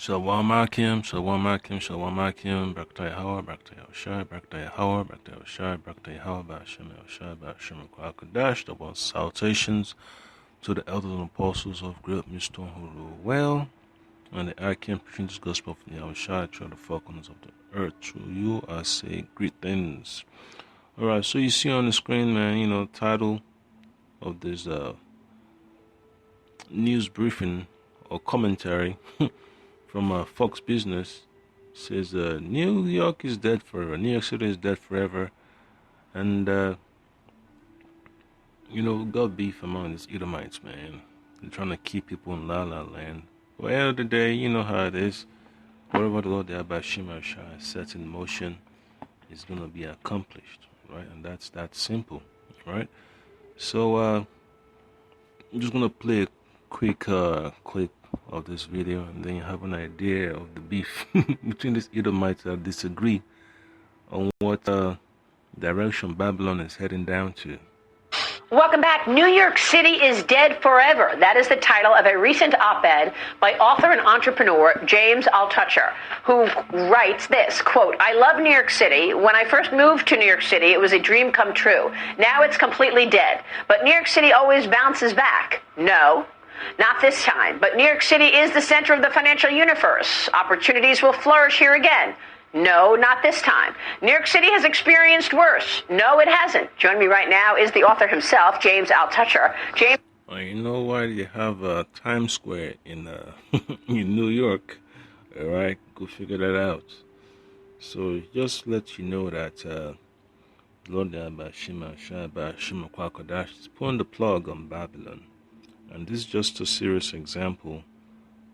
Shalom Akim, Shalom Akim, Shalom Akim, Braktai Hawa, Braktai Oshai, Braktai Hawa, Braktai Oshai, Braktai Hawa, Bashim Oshai, Bashim Kwakadash. The world's salutations to the elders and apostles of Great Millstone who rule well, and the Akim preaching this gospel from the Oshai, through the four corners of the earth. Through you, I say greetings. Alright, so you see on the screen, man, title of this news briefing or commentary from Fox Business says New York is dead forever. New York City is dead forever. And, got beef among these Edomites, man. They're trying to keep people in La La Land. Well, at the end of the day, you know how it is. Whatever the Lord Shema Shai sets in motion is going to be accomplished, right? And that's that simple, right? So, I'm just going to play a quick clip of this video, and then you have an idea of the beef between these Edomites that disagree on what direction Babylon is heading down to. Welcome back. New York City is dead forever. That is the title of a recent op-ed by author and entrepreneur James Altucher, who writes this, quote, "I love New York City. When I first moved to New York City, it was a dream come true. Now it's completely dead. But New York City always bounces back. No, not this time. But New York City is the center of the financial universe. Opportunities will flourish here again. No, not this time. New York City has experienced worse. No, it hasn't." Joining me right now is the author himself, James Altucher. James. You know why you have Times Square in in New York? All right, go figure that out. So just let you know that Lord Shema Kwakadash is pulling the plug on Babylon. And this is just a serious example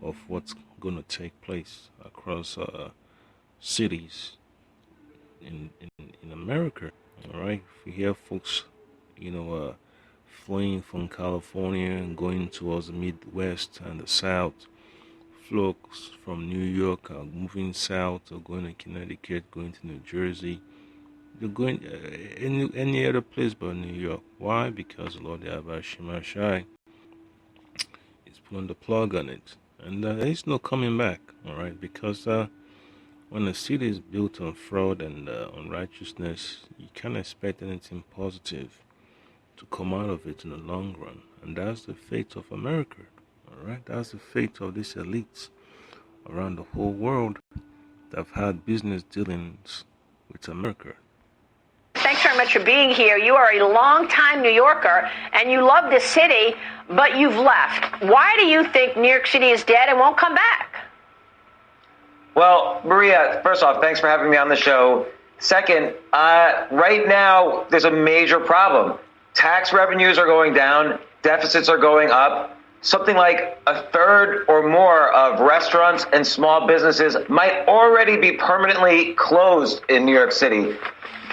of what's going to take place across cities in America. All right, if we hear folks, fleeing from California and going towards the Midwest and the South, folks from New York are moving south or going to Connecticut, going to New Jersey. They're going any other place but New York. Why? Because the Lord Shema Shai is pulling the plug on it, and there's no coming back. All right, because when a city is built on fraud and unrighteousness, you can't expect anything positive to come out of it in the long run. And that's the fate of America. All right, that's the fate of these elites around the whole world that have had business dealings with America. Thanks very much for being here. You are a longtime New Yorker, and you love this city, but you've left. Why do you think New York City is dead and won't come back? Well, Maria, first off, thanks for having me on the show. Second, right now, there's a major problem. Tax revenues are going down, deficits are going up. Something like a third or more of restaurants and small businesses might already be permanently closed in New York City.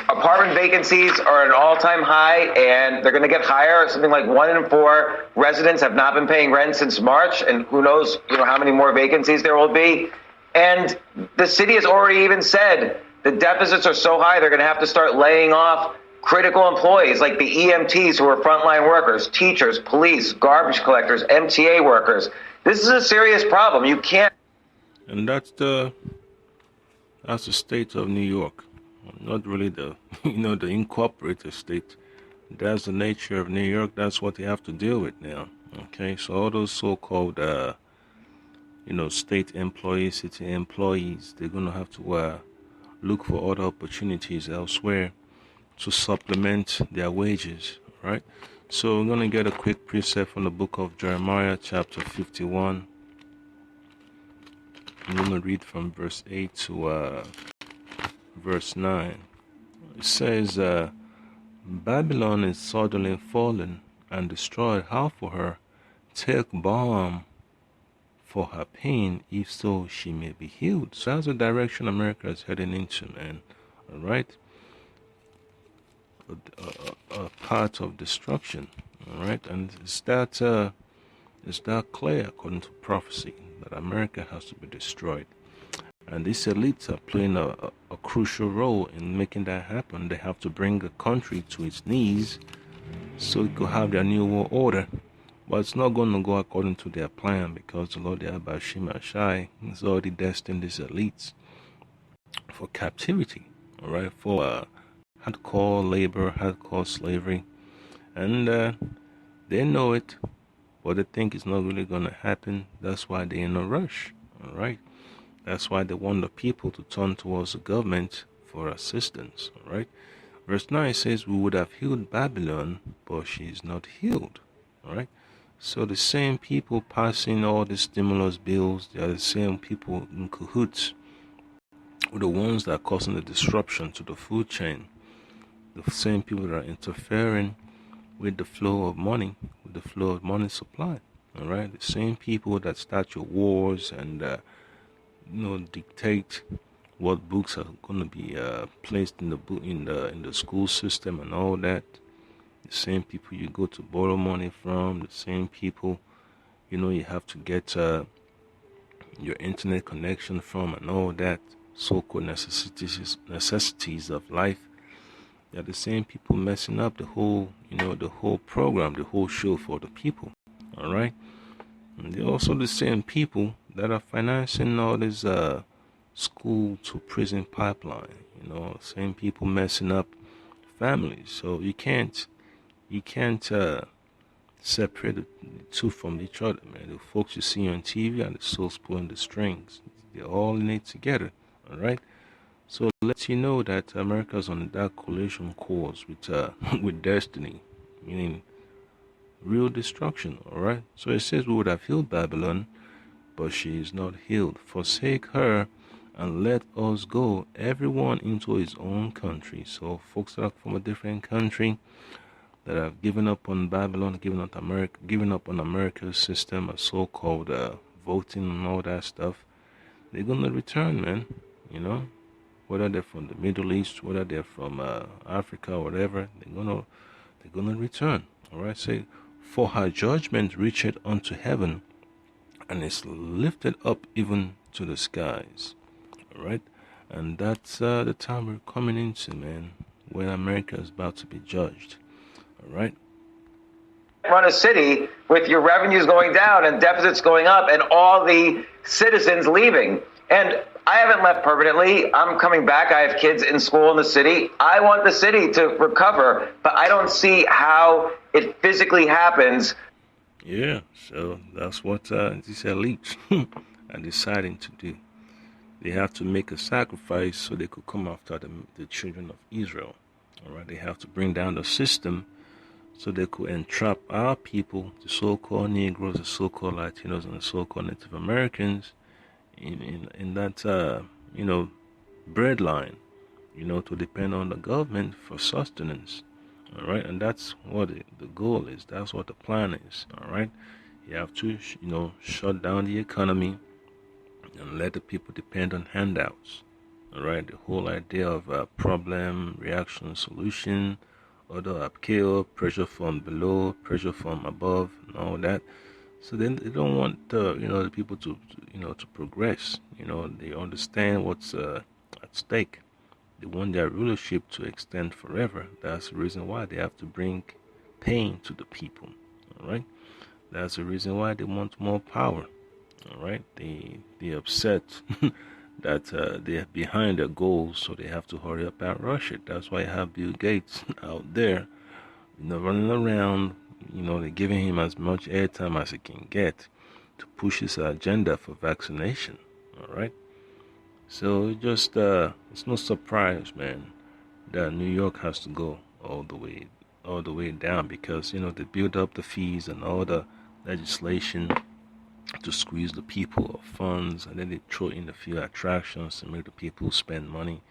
Apartment vacancies are at an all-time high, and they're going to get higher. Something like 1 in 4 residents have not been paying rent since March, and who knows, how many more vacancies there will be. And the city has already even said the deficits are so high, they're going to have to start laying off critical employees like the EMTs who are frontline workers, teachers, police, garbage collectors, MTA workers. This is a serious problem. You can't. And that's the state of New York. Not really the the incorporated state. That's the nature of New York. That's what they have to deal with now. Okay, so all those so-called state employees, city employees, they're going to have to look for other opportunities elsewhere to supplement their wages, right? So we're going to get a quick precept from the book of Jeremiah, chapter 51. I'm going to read from verse 8 to verse 9. It says, Babylon is suddenly fallen and destroyed. How for her? Take balm for her pain, if so she may be healed. So that's the direction America is heading into, man. All right, a path of destruction. All right, and is that clear according to prophecy that America has to be destroyed? And these elites are playing a crucial role in making that happen. They have to bring the country to its knees so it could have their new world order. But it's not going to go according to their plan, because the Lord Yahweh Shai is already destined these elites for captivity, all right, for hardcore labor, hardcore slavery, and they know it, but they think it's not really going to happen. That's why they're in a rush, all right. That's why they want the people to turn towards the government for assistance, all right. Verse 9 says, we would have healed Babylon, but she is not healed, all right. So the same people passing all the stimulus bills, they are the same people in cahoots with the ones that are causing the disruption to the food chain. The same people that are interfering with the flow of money, with the flow of money supply. All right, the same people that start your wars and dictate what books are going to be placed in the school system and all that. The same people you go to borrow money from. The same people, you have to get your internet connection from and all that. So-called necessities of life. They're the same people messing up the whole program, the whole show for the people. All right, and they're also the same people that are financing all this school to prison pipeline. Same people messing up families. So you can't separate the two from each other, man. The folks you see on TV and the souls pulling the strings, they're all in it together. All right. So it lets you know that America's on that collision course with destiny, meaning real destruction. All right. So it says we would have healed Babylon, but she is not healed. Forsake her and let us go, everyone into his own country. So folks that are from a different country that have given up on Babylon, given up on America's system of so-called voting and all that stuff, they're gonna return, man. Whether they're from the Middle East, whether they're from Africa or whatever, they're gonna return. All right, say, for her judgment reacheth unto heaven, and is lifted up even to the skies. All right, and that's the time we're coming into, man, when America is about to be judged. All right. Run a city with your revenues going down and deficits going up and all the citizens leaving. And I haven't left permanently. I'm coming back. I have kids in school in the city. I want the city to recover, but I don't see how it physically happens. Yeah, so that's what these elites are deciding to do. They have to make a sacrifice so they could come after the children of Israel. All right, they have to bring down the system so they could entrap our people, the so-called Negroes, the so-called Latinos, and the so-called Native Americans, in that breadline, to depend on the government for sustenance. All right, and that's what the goal is. That's what the plan is. All right, you have to shut down the economy and let the people depend on handouts. All right, the whole idea of problem, reaction, solution, order, upscale, pressure from below, pressure from above, and all that. So then they don't want the people to progress. They understand what's at stake. They want their rulership to extend forever. That's the reason why they have to bring pain to the people. All right. That's the reason why they want more power. All right. They're upset that they're behind their goals, so they have to hurry up and rush it. That's why you have Bill Gates out there, running around. They're giving him as much airtime as he can get to push his agenda for vaccination. All right. So it's no surprise, man, that New York has to go all the way down, because they build up the fees and all the legislation to squeeze the people of funds, and then they throw in a few attractions to make the people spend money,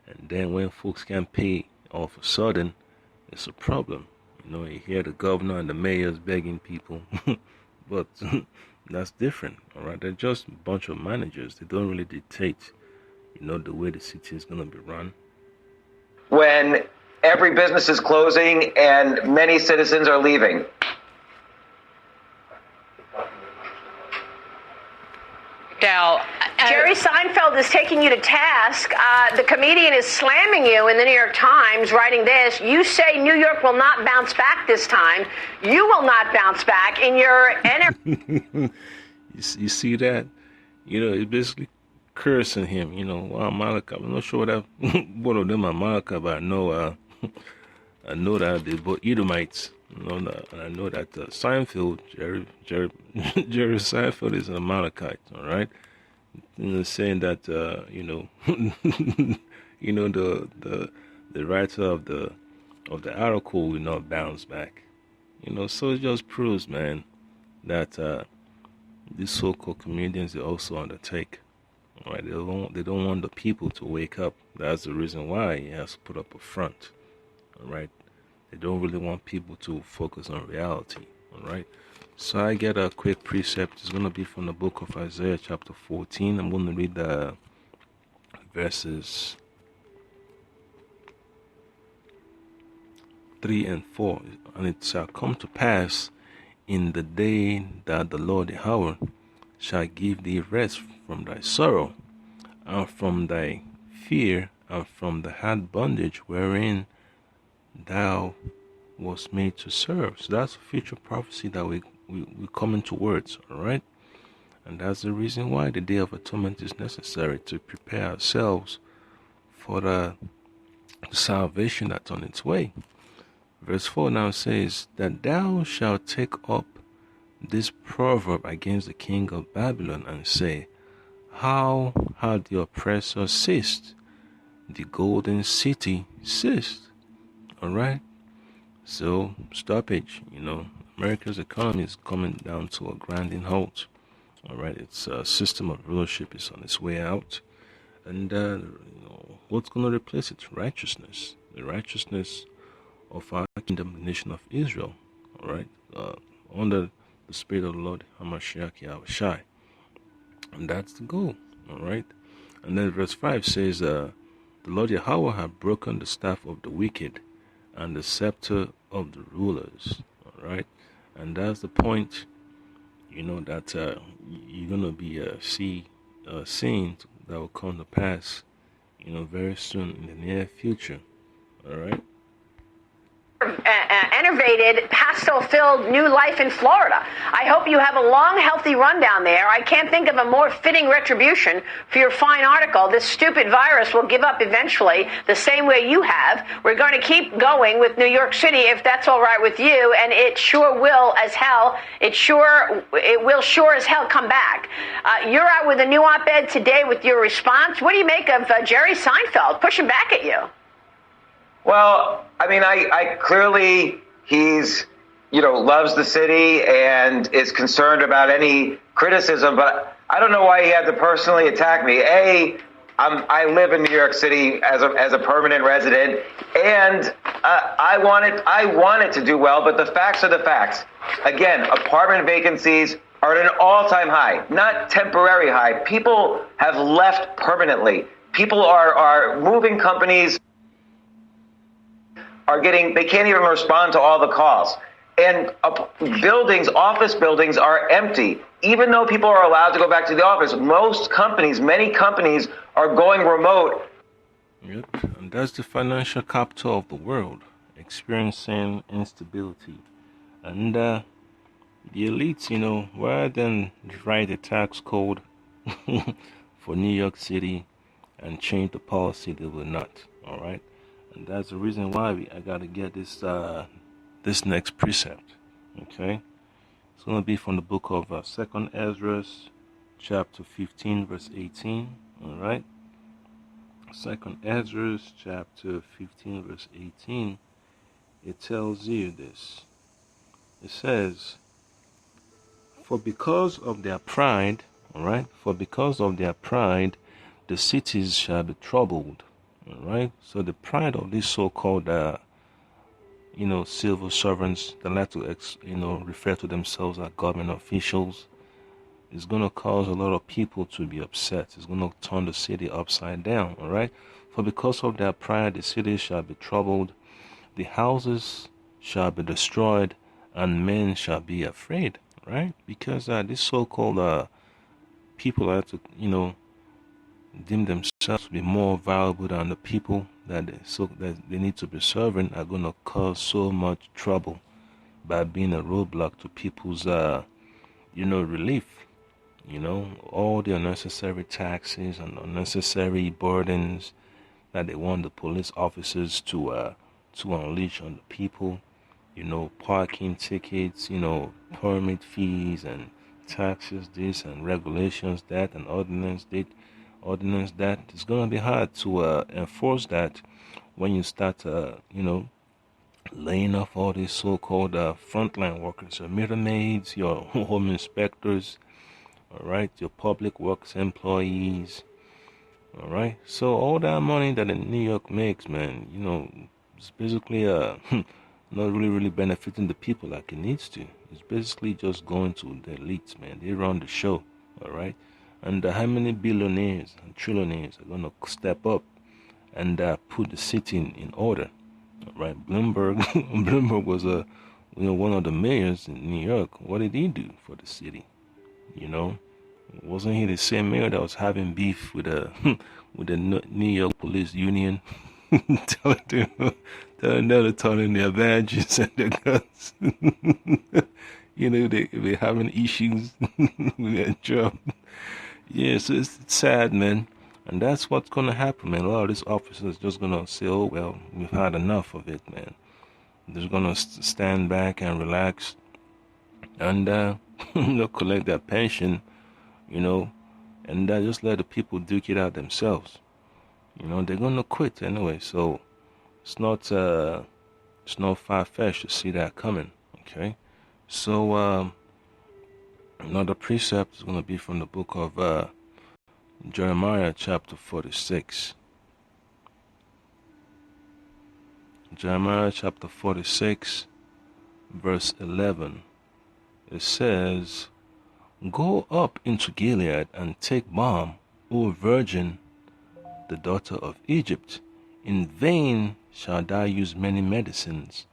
and then when folks can't pay, all of a sudden it's a problem. You hear the governor and the mayors begging people, but that's different. All right, they're just a bunch of managers. They don't really dictate, the way the city is going to be run. When every business is closing and many citizens are leaving. Dal, Jerry Seinfeld is taking you to task. The comedian is slamming you in the New York Times, writing this. You say New York will not bounce back this time. You will not bounce back in your You see that? It's basically cursing him. Wow, Malika. I'm not sure that one of them are Malika, but I know that they're both Edomites. And I know that Seinfeld, Jerry Seinfeld is an Amalekite. All right, saying that the writer of the article will not bounce back. So it just proves, man, that these so-called comedians, they also undertake. All right, they don't want the people to wake up. That's the reason why he has to put up a front. All right. They don't really want people to focus on reality, all right? So I get a quick precept. It's going to be from the book of Isaiah chapter 14. I'm going to read the verses 3 and 4. And it shall come to pass in the day that the Lord Yahweh shall give thee rest from thy sorrow, and from thy fear, and from the hard bondage wherein thou was made to serve. So that's a future prophecy that we coming towards, all right? And that's the reason why the Day of Atonement is necessary, to prepare ourselves for the salvation that's on its way. Verse 4 now says that thou shalt take up this proverb against the king of Babylon and say, how had the oppressor ceased? The golden city ceased. All right, so stoppage. America's economy is coming down to a grinding halt. All right, its system of rulership is on its way out, and what's going to replace it? Righteousness, the righteousness of our kingdom, the nation of Israel. All right, under the Spirit of the Lord Hamashiach Yahushai, and that's the goal. All right, and then verse 5 says, the Lord Yahweh had broken the staff of the wicked and the scepter of the rulers. All right, and that's the point. That you're gonna be seeing that will come to pass. Very soon in the near future. All right. Enervated, pastel-filled new life in Florida. I hope you have a long, healthy run down there. I can't think of a more fitting retribution for your fine article. This stupid virus will give up eventually, the same way you have. We're going to keep going with New York City, if that's all right with you, and it sure will as hell. It will sure as hell come back. You're out with a new op-ed today with your response. What do you make of Jerry Seinfeld pushing back at you? Well, I mean, I clearly he's, loves the city and is concerned about any criticism, but I don't know why he had to personally attack me. I live in New York City as a permanent resident, and I want it to do well, but the facts are the facts. Again, apartment vacancies are at an all-time high, not temporary high. People have left permanently. People are moving companies. They can't even respond to all the calls. And office buildings are empty. Even though people are allowed to go back to the office, many companies are going remote. Yep, and that's the financial capital of the world, experiencing instability. And the elites, rather than write a tax code for New York City and change the policy, they will not, all right? And that's the reason why I got to get this next precept. Okay, it's going to be from the book of 2 Ezra, chapter 15, verse 18. All right, 2 Ezra, chapter 15, verse 18. It tells you this. It says, "For because of their pride, all right, for because of their pride, the cities shall be troubled." All right, so the pride of these so-called, civil servants that like to, refer to themselves as government officials, is going to cause a lot of people to be upset. It's going to turn the city upside down. All right, for because of their pride, the city shall be troubled, the houses shall be destroyed, and men shall be afraid. Right, because these so-called people have to, deem themselves to be more valuable than the people that they need to be serving are going to cause so much trouble by being a roadblock to people's relief. All the unnecessary taxes and unnecessary burdens that they want the police officers to unleash on the people. Parking tickets, permit fees and taxes, this and regulations that and ordinance that. It's gonna be hard to enforce that when you start laying off all these so-called frontline workers, your meter maids, your home inspectors, all right, your public works employees, all right. So all that money that New York makes, man, it's basically not really benefiting the people like it needs to. It's basically just going to the elites, man. They run the show, all right. And how many billionaires and trillionaires are gonna step up and put the city in order? Right, Bloomberg was one of the mayors in New York. What did he do for the city? Wasn't he the same mayor that was having beef with the New York Police Union, telling them to turn in their badges and their guns? They're having issues with their job. Yeah, so it's sad, man. And that's what's going to happen, man. A lot of these officers just going to say, oh, well, we've had enough of it, man. They're going to stand back and relax and collect their pension, and just let the people duke it out themselves. They're going to quit anyway. So it's not far-fetched to see that coming, okay? So another precept is going to be from the book of Jeremiah chapter 46. Jeremiah chapter 46, verse 11. It says, "Go up into Gilead and take balm, O virgin, the daughter of Egypt. In vain shalt thou use many medicines,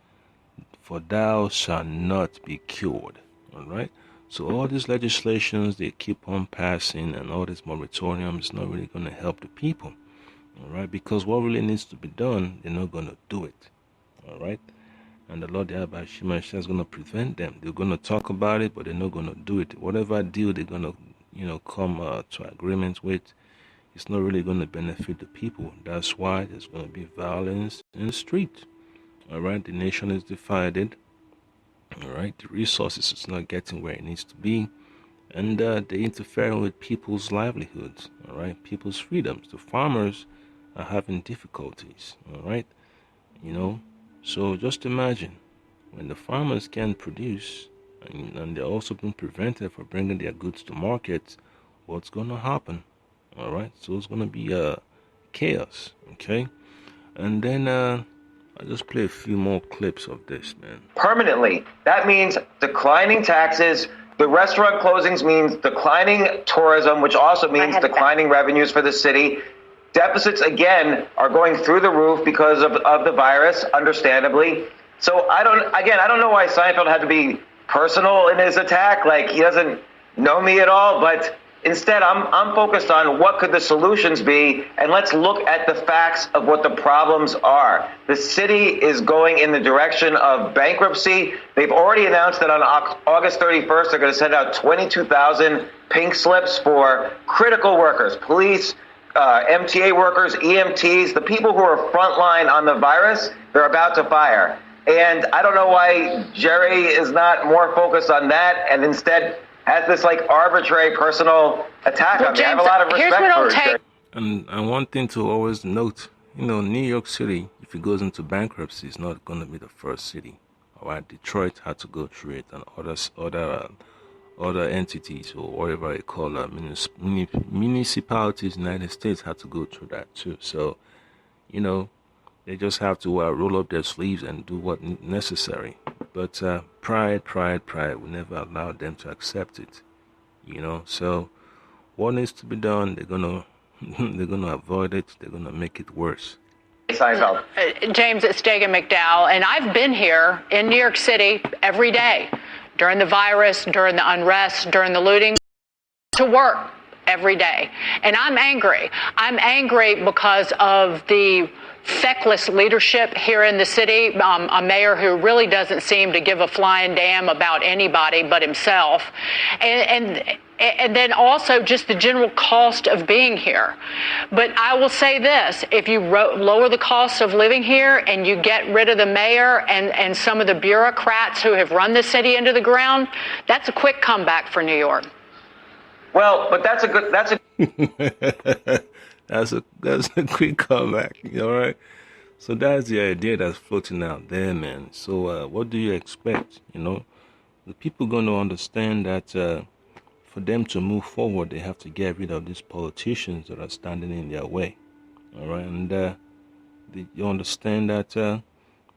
for thou shalt not be cured." All right? So all these legislations they keep on passing and all this moratorium is not really going to help the people, all right? Because what really needs to be done, they're not going to do it, all right? And the Lord Yahweh Shemashah is going to prevent them. They're going to talk about it, but they're not going to do it. Whatever deal they're going to, come to agreement with, it's not really going to benefit the people. That's why there's going to be violence in the street, all right? The nation is divided. All right, the resources is not getting where it needs to be, and they're interfering with people's livelihoods. All right, people's freedoms. The farmers are having difficulties. All right, so just imagine when the farmers can't produce, and they're also being prevented from bringing their goods to market. What's going to happen? All right, so it's going to be chaos. Okay, and then I'll just play a few more clips of this, man. Permanently. That means declining taxes. The restaurant closings means declining tourism, which also means declining revenues for the city. Deficits, again, are going through the roof because of the virus, understandably. So I don't know why Seinfeld had to be personal in his attack. Like, he doesn't know me at all, but instead, I'm focused on what could the solutions be, and let's look at the facts of what the problems are. The city is going in the direction of bankruptcy. They've already announced that on August 31st, they're going to send out 22,000 pink slips for critical workers, police, MTA workers, EMTs, the people who are frontline on the virus. They're about to fire. And I don't know why Jerry is not more focused on that and instead has this arbitrary personal attack on me. I have a lot of respect for Jerry. And one thing to always note, New York City, if it goes into bankruptcy, is not going to be the first city. All right, Detroit had to go through it, and other entities or whatever they call municipalities in the United States had to go through that too. So, they just have to roll up their sleeves and do what necessary. But pride will never allow them to accept it. So what needs to be done, they're gonna avoid it. They're gonna make it worse. James, it's Dagan McDowell, and I've been here in New York City every day during the virus, during the unrest, during the looting, to work every day. And I'm angry. I'm angry because of the feckless leadership here in the city, a mayor who really doesn't seem to give a flying damn about anybody but himself. And then also just the general cost of being here. But I will say this, if you lower the cost of living here and you get rid of the mayor and some of the bureaucrats who have run the city into the ground, that's a quick comeback for New York. Well, but that's a that's a quick comeback, all right? So that's the idea that's floating out there, man. So what do you expect? The people going to understand that for them to move forward, they have to get rid of these politicians that are standing in their way, all right? And you understand that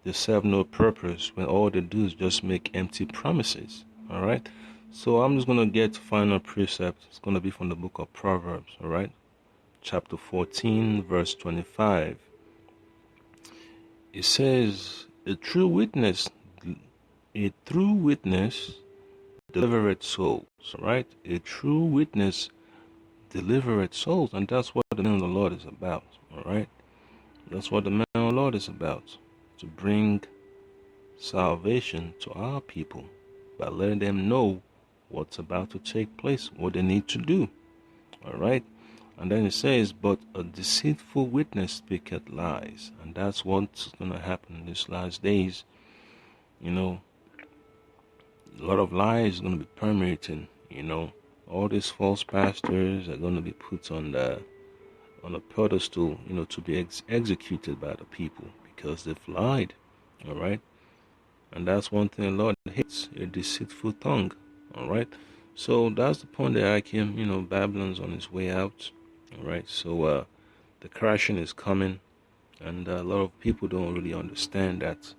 they serve no purpose when all they do is just make empty promises, all right? So I'm just going to get final precept. It's going to be from the book of Proverbs, all right? Chapter 14, verse 25. It says, a true witness delivereth souls, all right? A true witness delivereth souls, and that's what the man of the Lord is about, all right? That's what the man of the Lord is about, to bring salvation to our people by letting them know what's about to take place, what they need to do, all right? And then it says, but a deceitful witness speaketh lies. And that's what's going to happen in these last days. A lot of lies are going to be permeating, All these false pastors are going to be put on a pedestal, to be executed by the people because they've lied, all right? And that's one thing the Lord hates, a deceitful tongue, all right? So that's the point that I came, Babylon's on its way out. All right, so the crashing is coming, and a lot of people don't really understand that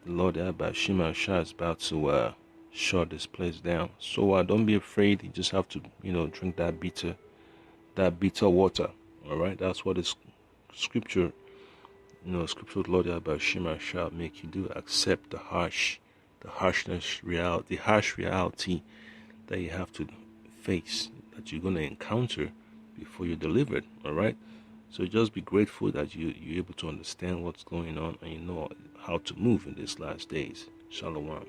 the Lord Abba Shema Shah is about to shut this place down. So don't be afraid. You just have to, drink that bitter water. All right, that's what the scripture, scripture of the Lord Abba Shema Shah make you do. Accept the harsh reality that you have to face, that you're going to encounter before you're delivered, all right? So just be grateful that you're able to understand what's going on and you know how to move in these last days. Shalom.